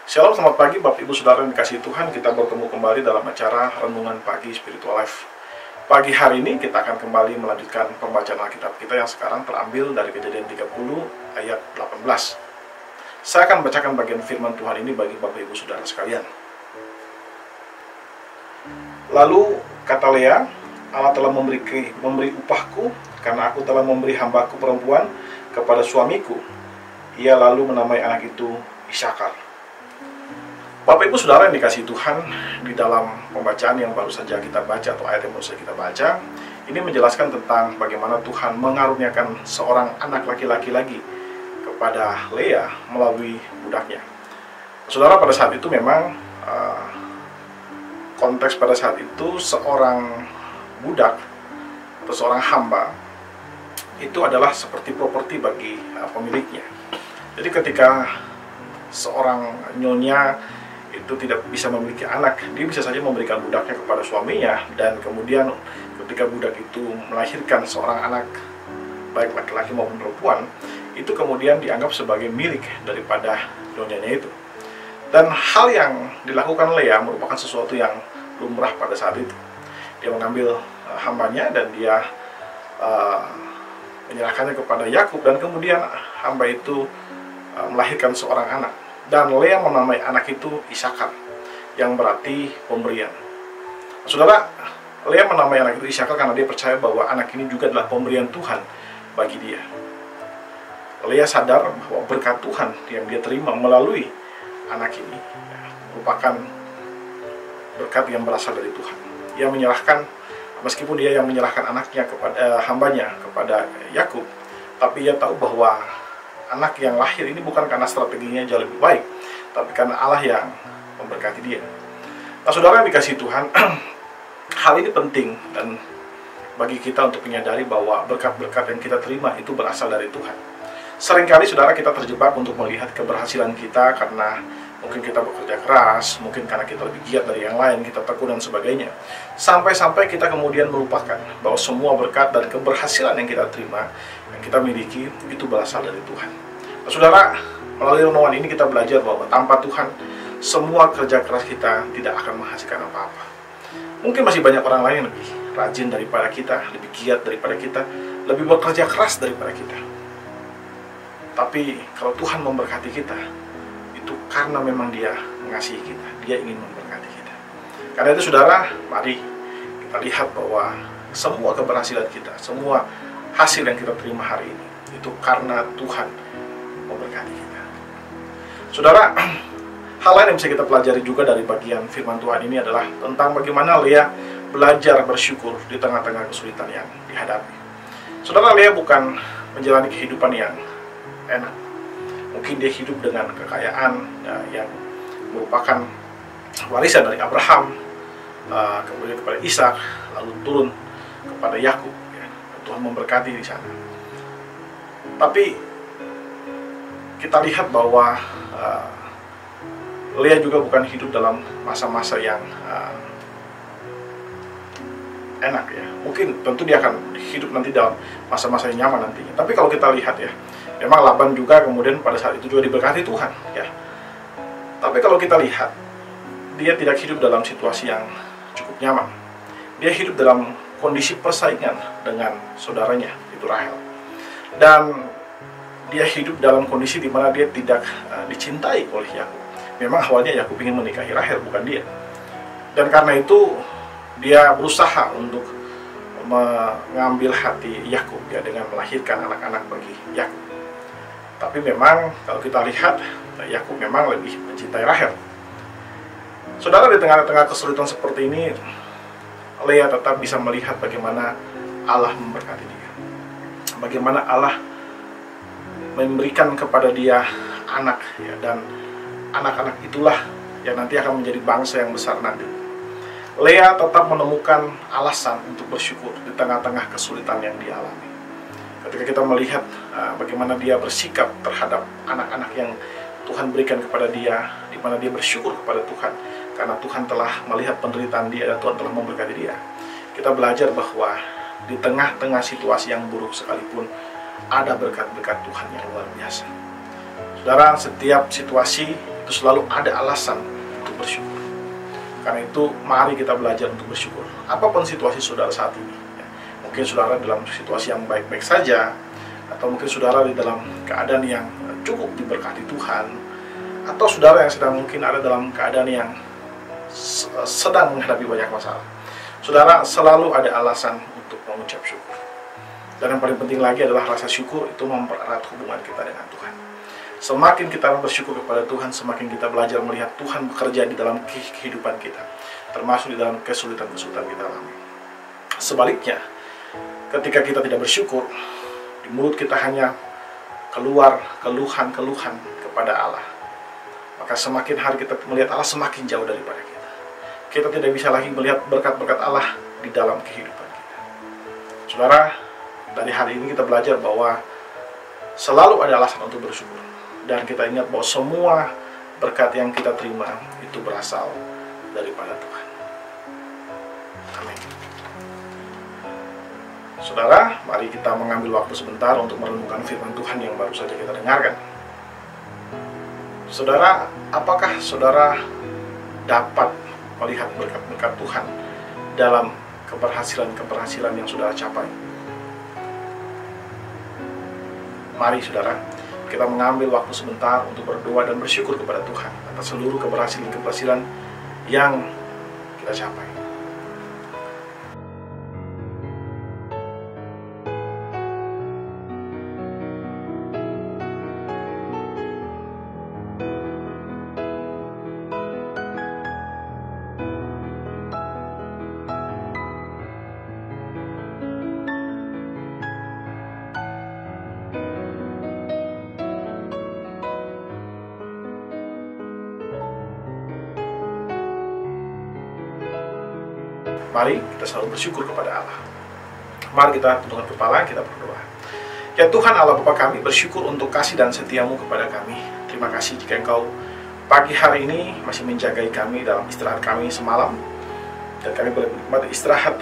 Shalom, selamat pagi Bapak Ibu Saudara yang dikasihi Tuhan. Kita bertemu kembali dalam acara Renungan Pagi Spiritual Life. Pagi hari ini kita akan kembali melanjutkan pembacaan Alkitab kita yang sekarang terambil dari Kejadian 30 ayat 18. Saya akan bacakan bagian firman Tuhan ini bagi Bapak Ibu Saudara sekalian. Lalu kata Lea, Allah telah memberi upahku karena aku telah memberi hambaku perempuan kepada suamiku. Ia lalu menamai anak itu Ishakar. Bapak Ibu Saudara yang dikasihi Tuhan, di dalam pembacaan yang baru saja kita baca atau ayat yang baru saja kita baca, ini menjelaskan tentang bagaimana Tuhan mengaruniakan seorang anak laki-laki lagi kepada Lea melalui budaknya. Saudara, pada saat itu memang konteks pada saat itu seorang budak atau seorang hamba itu adalah seperti properti bagi pemiliknya. Jadi ketika seorang nyonya itu tidak bisa memiliki anak, dia bisa saja memberikan budaknya kepada suaminya, dan kemudian ketika budak itu melahirkan seorang anak, baik laki-laki maupun perempuan, itu kemudian dianggap sebagai milik daripada nyonyanya itu. Dan hal yang dilakukan Lea merupakan sesuatu yang lumrah pada saat itu. Dia mengambil hambanya dan dia menyerahkannya kepada Yakub, dan kemudian hamba itu melahirkan seorang anak. Dan Lea menamai anak itu Ishakar, yang berarti pemberian. Saudara, Lea menamai anak itu Ishakar karena dia percaya bahwa anak ini juga adalah pemberian Tuhan bagi dia. Lea sadar bahwa berkat Tuhan yang dia terima melalui anak ini merupakan berkat yang berasal dari Tuhan. Ia menyerahkan, meskipun dia yang menyerahkan anaknya kepada hambanya kepada Yakub, tapi ia tahu bahwa anak yang lahir ini bukan karena strateginya jauh lebih baik, tapi karena Allah yang memberkati dia. Nah, saudara yang dikasihi Tuhan, hal ini penting dan bagi kita untuk menyadari bahwa berkat-berkat yang kita terima itu berasal dari Tuhan. Seringkali saudara kita terjebak untuk melihat keberhasilan kita karena mungkin kita bekerja keras, mungkin karena kita lebih giat dari yang lain, kita tekun dan sebagainya. Sampai-sampai kita kemudian melupakan bahwa semua berkat dan keberhasilan yang kita terima, yang kita miliki, itu berasal dari Tuhan. Nah, saudara, melalui renungan ini kita belajar bahwa tanpa Tuhan, semua kerja keras kita tidak akan menghasilkan apa-apa. Mungkin masih banyak orang lain yang lebih rajin daripada kita, lebih giat daripada kita, lebih bekerja keras daripada kita. Tapi kalau Tuhan memberkati kita, itu karena memang Dia mengasihi kita, Dia ingin memberkati kita. Karena itu saudara, mari kita lihat bahwa semua keberhasilan kita, semua hasil yang kita terima hari ini, itu karena Tuhan memberkati kita. Saudara, hal lain yang bisa kita pelajari juga dari bagian firman Tuhan ini adalah tentang bagaimana Lea belajar bersyukur di tengah-tengah kesulitan yang dihadapi. Saudara, Lea bukan menjalani kehidupan yang enak. Mungkin dia hidup dengan kekayaan yang merupakan warisan dari Abraham, kemudian kepada Ishak, lalu turun kepada Yakub. Tuhan memberkati di sana. Tapi kita lihat bahwa Lea juga bukan hidup dalam masa-masa yang enak ya. Mungkin tentu dia akan hidup nanti dalam masa-masa yang nyaman nantinya. Tapi kalau kita lihat ya, memang Laban juga kemudian pada saat itu juga diberkati Tuhan ya. Tapi kalau kita lihat, dia tidak hidup dalam situasi yang cukup nyaman. Dia hidup dalam kondisi persaingan dengan saudaranya, itu Rahel. Dan dia hidup dalam kondisi di mana dia tidak dicintai oleh Yakub. Memang awalnya Yakub ingin menikahi Rahel, bukan dia. Dan karena itu dia berusaha untuk mengambil hati Yakub ya, dengan melahirkan anak-anak bagi Yakub. Tapi memang kalau kita lihat, Yakub memang lebih mencintai Rahel. Saudara, di tengah-tengah kesulitan seperti ini, Lea tetap bisa melihat bagaimana Allah memberkati dia. Bagaimana Allah memberikan kepada dia anak ya, dan anak-anak itulah yang nanti akan menjadi bangsa yang besar nanti. Lea tetap menemukan alasan untuk bersyukur di tengah-tengah kesulitan yang dialami. Ketika kita melihat bagaimana dia bersikap terhadap anak-anak yang Tuhan berikan kepada dia, di mana dia bersyukur kepada Tuhan karena Tuhan telah melihat penderitaan dia dan Tuhan telah memberkati dia. Kita belajar bahwa di tengah-tengah situasi yang buruk sekalipun ada berkat-berkat Tuhan yang luar biasa. Saudara, setiap situasi itu selalu ada alasan untuk bersyukur. Karena itu, mari kita belajar untuk bersyukur. Apapun situasi saudara saat ini. Mungkin saudara dalam situasi yang baik-baik saja, atau mungkin saudara di dalam keadaan yang cukup diberkati Tuhan, atau saudara yang sedang mungkin ada dalam keadaan yang sedang menghadapi banyak masalah. Saudara, selalu ada alasan untuk mengucap syukur. Dan yang paling penting lagi adalah rasa syukur itu mempererat hubungan kita dengan Tuhan. Semakin kita bersyukur kepada Tuhan, semakin kita belajar melihat Tuhan bekerja di dalam kehidupan kita, termasuk di dalam kesulitan-kesulitan kita alami. Sebaliknya, ketika kita tidak bersyukur, di mulut kita hanya keluar keluhan-keluhan kepada Allah, maka semakin hari kita melihat Allah semakin jauh daripada kita. Kita tidak bisa lagi melihat berkat-berkat Allah di dalam kehidupan kita. Saudara, dari hari ini kita belajar bahwa selalu ada alasan untuk bersyukur. Dan kita ingat bahwa semua berkat yang kita terima itu berasal daripada Tuhan. Amin. Saudara, mari kita mengambil waktu sebentar untuk merenungkan firman Tuhan yang baru saja kita dengarkan. Saudara, apakah saudara dapat melihat berkat-berkat Tuhan dalam keberhasilan-keberhasilan yang saudara capai? Mari saudara, kita mengambil waktu sebentar untuk berdoa dan bersyukur kepada Tuhan atas seluruh keberhasilan-keberhasilan yang kita capai. Mari kita selalu bersyukur kepada Allah. Mari kita tundukkan kepala, kita berdoa. Ya Tuhan Allah Bapa kami, bersyukur untuk kasih dan setiamu kepada kami. Terima kasih jika Engkau pagi hari ini masih menjagai kami dalam istirahat kami semalam. Dan kami boleh menikmati istirahat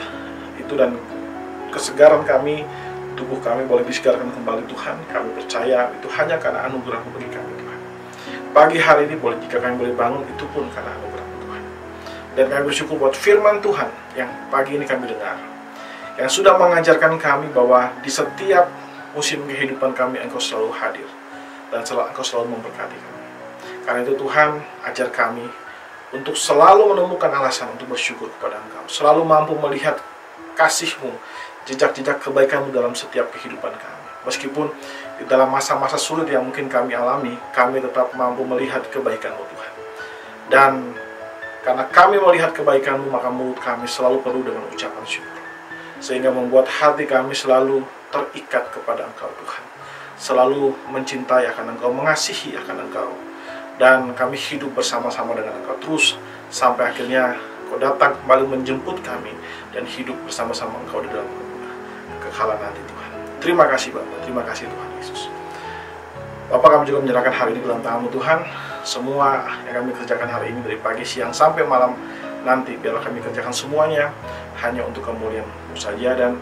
itu dan kesegaran kami, tubuh kami boleh disegarkan kembali Tuhan. Kami percaya itu hanya karena anugerah-Mu bagi kami Tuhan. Pagi hari ini jika kami boleh bangun, itu pun karena anugerah. Dan kami bersyukur buat firman Tuhan yang pagi ini kami dengar, yang sudah mengajarkan kami bahwa di setiap musim kehidupan kami Engkau selalu hadir, dan Engkau selalu memberkati kami. Karena itu Tuhan, ajar kami untuk selalu menemukan alasan untuk bersyukur kepada Engkau, selalu mampu melihat kasih-Mu, jejak-jejak kebaikan-Mu dalam setiap kehidupan kami. Meskipun di dalam masa-masa sulit yang mungkin kami alami, kami tetap mampu melihat kebaikan-Mu Tuhan. Dan karena kami melihat kebaikan-Mu, maka mulut kami selalu penuh dengan ucapan syukur. Sehingga membuat hati kami selalu terikat kepada Engkau Tuhan. Selalu mencintai akan Engkau, mengasihi akan Engkau. Dan kami hidup bersama-sama dengan Engkau terus, sampai akhirnya Engkau datang kembali menjemput kami, dan hidup bersama-sama Engkau di dalam kekekalan nanti Tuhan. Terima kasih Bapak, terima kasih Tuhan Yesus. Bapak, kami juga menyerahkan hari ini dalam tangan-Mu Tuhan. Semua yang kami kerjakan hari ini dari pagi, siang, sampai malam nanti, biarlah kami kerjakan semuanya hanya untuk kemuliaan-Mu saja dan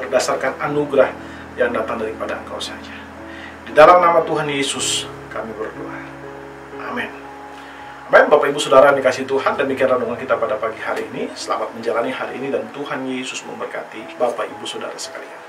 berdasarkan anugerah yang datang daripada Engkau saja. Di dalam nama Tuhan Yesus kami berdoa. Amin. Amin. Bapak Ibu Saudara yang dikasihi Tuhan, demikian renungan kita pada pagi hari ini. Selamat menjalani hari ini dan Tuhan Yesus memberkati Bapak Ibu Saudara sekalian.